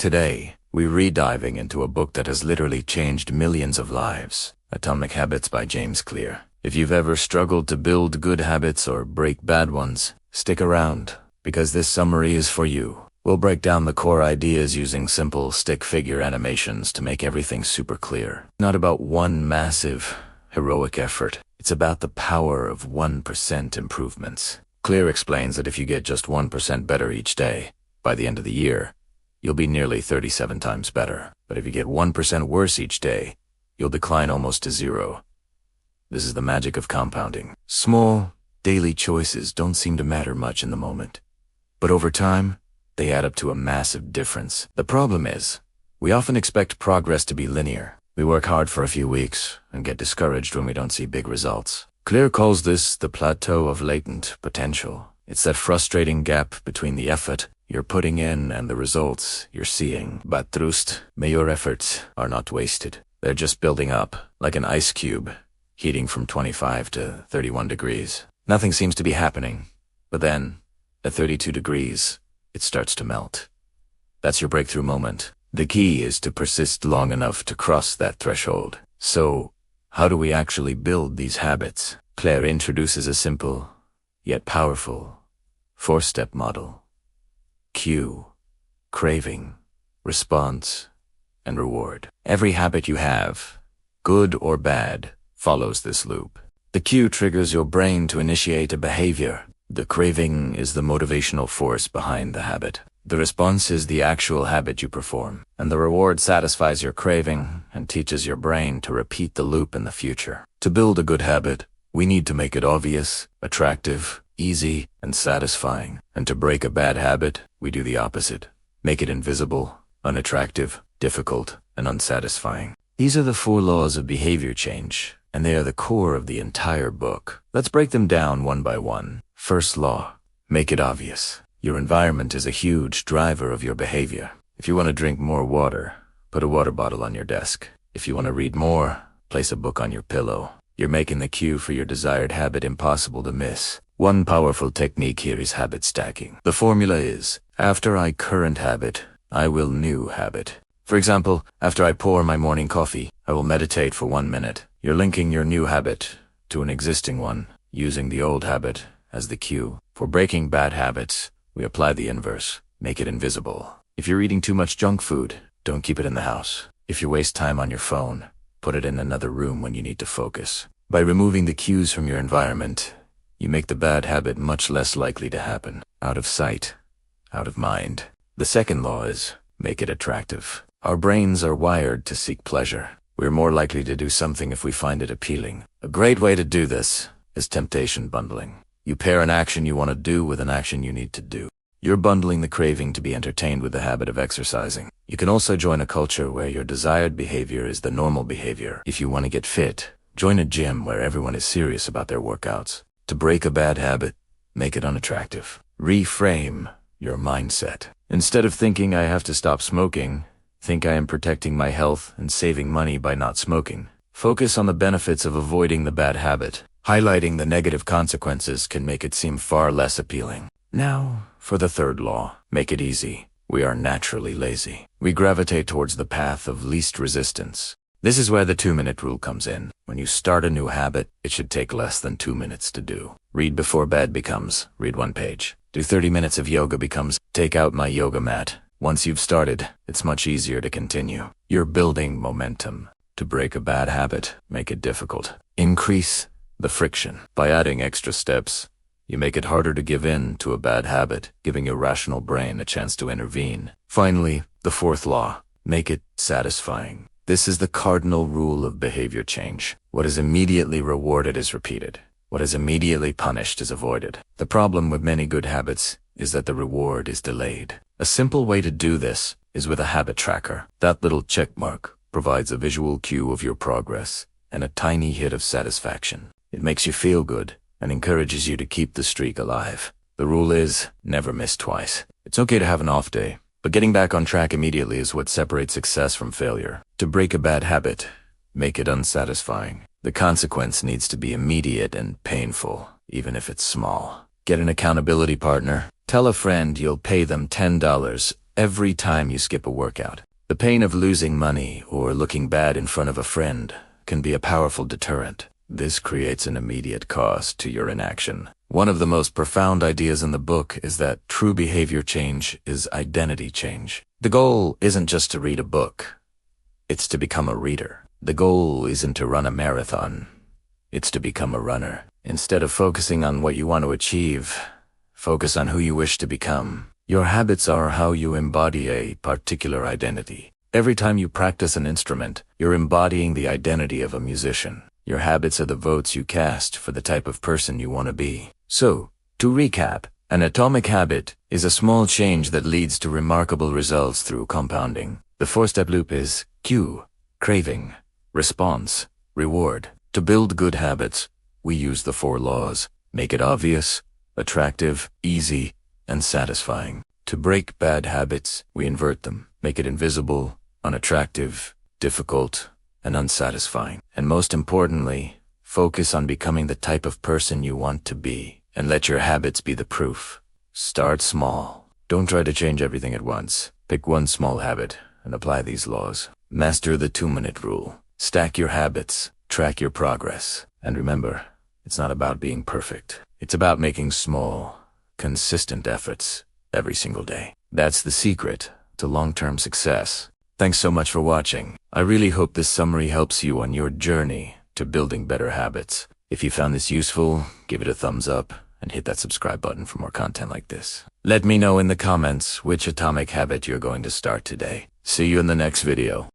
Today, we're diving into a book that has literally changed millions of lives. Atomic Habits by James Clear. If you've ever struggled to build good habits or break bad ones, stick around, because this summary is for you. We'll break down the core ideas using simple stick figure animations to make everything super clear. Not about one massive, heroic effort. It's about the power of 1% improvements. Clear explains that if you get just 1% better each day, by the end of the year, you'll be nearly 37 times better. But if you get 1% worse each day, you'll decline almost to zero. This is the magic of compounding. Small, daily choices don't seem to matter much in the moment. But over time, they add up to a massive difference. The problem is, we often expect progress to be linear. We work hard for a few weeks and get discouraged when we don't see big results. Clear calls this the plateau of latent potential. It's that frustrating gap between the effort you're putting in and the results you're seeing. But trust me, your efforts are not wasted. They're just building up, like an ice cube, heating from 25 to 31 degrees. Nothing seems to be happening, but then, at 32 degrees, it starts to melt. That's your breakthrough moment. The key is to persist long enough to cross that threshold. So, how do we actually build these habits? Claire introduces a simple, yet powerful, 4-step model. Cue, craving, response, and reward. Every habit you have, good or bad, follows this loop. The cue triggers your brain to initiate a behavior. The craving is the motivational force behind the habit. The response is the actual habit you perform. And the reward satisfies your craving and teaches your brain to repeat the loop in the future. To build a good habit, we need to make it obvious, attractive, easy, and satisfying. And to break a bad habit, we do the opposite. Make it invisible, unattractive, difficult, and unsatisfying. These are the 4 laws of behavior change, and they are the core of the entire book. Let's break them down one by one. First law, make it obvious. Your environment is a huge driver of your behavior. If you want to drink more water, put a water bottle on your desk. If you want to read more, place a book on your pillow. You're making the cue for your desired habit impossible to miss. One powerful technique here is habit stacking. The formula is, after I current habit, I will new habit. For example, after I pour my morning coffee, I will meditate for 1 minute. You're linking your new habit to an existing one, using the old habit as the cue. For breaking bad habits, we apply the inverse. Make it invisible. If you're eating too much junk food, don't keep it in the house. If you waste time on your phone, put it in another room when you need to focus. By removing the cues from your environment, you make the bad habit much less likely to happen. Out of sight, out of mind. The second law is, make it attractive. Our brains are wired to seek pleasure. We're more likely to do something if we find it appealing. A great way to do this is temptation bundling. You pair an action you want to do with an action you need to do. You're bundling the craving to be entertained with the habit of exercising. You can also join a culture where your desired behavior is the normal behavior. If you want to get fit, join a gym where everyone is serious about their workouts. To break a bad habit, make it unattractive. Reframe your mindset. Instead of thinking I have to stop smoking, think I am protecting my health and saving money by not smoking. Focus on the benefits of avoiding the bad habit. Highlighting the negative consequences can make it seem far less appealing. Now, for the third law, make it easy. We are naturally lazy. We gravitate towards the path of least resistance. This is where the 2-minute rule comes in. When you start a new habit, it should take less than 2 minutes to do. Read before bed becomes, read 1 page. Do 30 minutes of yoga becomes, take out my yoga mat. Once you've started, it's much easier to continue. You're building momentum. To break a bad habit, make it difficult. Increase the friction. By adding extra steps, you make it harder to give in to a bad habit, giving your rational brain a chance to intervene. Finally, the 4th law, make it satisfying. This is the cardinal rule of behavior change. What is immediately rewarded is repeated. What is immediately punished is avoided. The problem with many good habits is that the reward is delayed. A simple way to do this is with a habit tracker. That little check mark provides a visual cue of your progress and a tiny hit of satisfaction. It makes you feel good and encourages you to keep the streak alive. The rule is, never miss twice. It's okay to have an off day, but getting back on track immediately is what separates success from failure. To break a bad habit, make it unsatisfying. The consequence needs to be immediate and painful, even if it's small. Get an accountability partner. Tell a friend you'll pay them $10 every time you skip a workout. The pain of losing money or looking bad in front of a friend can be a powerful deterrent. This creates an immediate cost to your inaction. One of the most profound ideas in the book is that true behavior change is identity change. The goal isn't just to read a book. It's to become a reader. The goal isn't to run a marathon. It's to become a runner. Instead of focusing on what you want to achieve, focus on who you wish to become. Your habits are how you embody a particular identity. Every time you practice an instrument, you're embodying the identity of a musician. Your habits are the votes you cast for the type of person you want to be. So, to recap, an atomic habit is a small change that leads to remarkable results through compounding. The four-step loop is cue, craving, response, reward. To build good habits, we use the 4 laws. Make it obvious, attractive, easy, and satisfying. To break bad habits, we invert them. Make it invisible, unattractive, difficult, and unsatisfying. And most importantly, focus on becoming the type of person you want to be, and let your habits be the proof. Start small. Don't try to change everything at once. Pick one small habit and apply these laws. Master the 2-minute rule. Stack your habits, track your progress. And remember, it's not about being perfect. It's about making small, consistent efforts every single day. That's the secret to long-term success. Thanks so much for watching. I really hope this summary helps you on your journey to building better habits. If you found this useful, give it a thumbs up and hit that subscribe button for more content like this. Let me know in the comments which atomic habit you're going to start today. See you in the next video.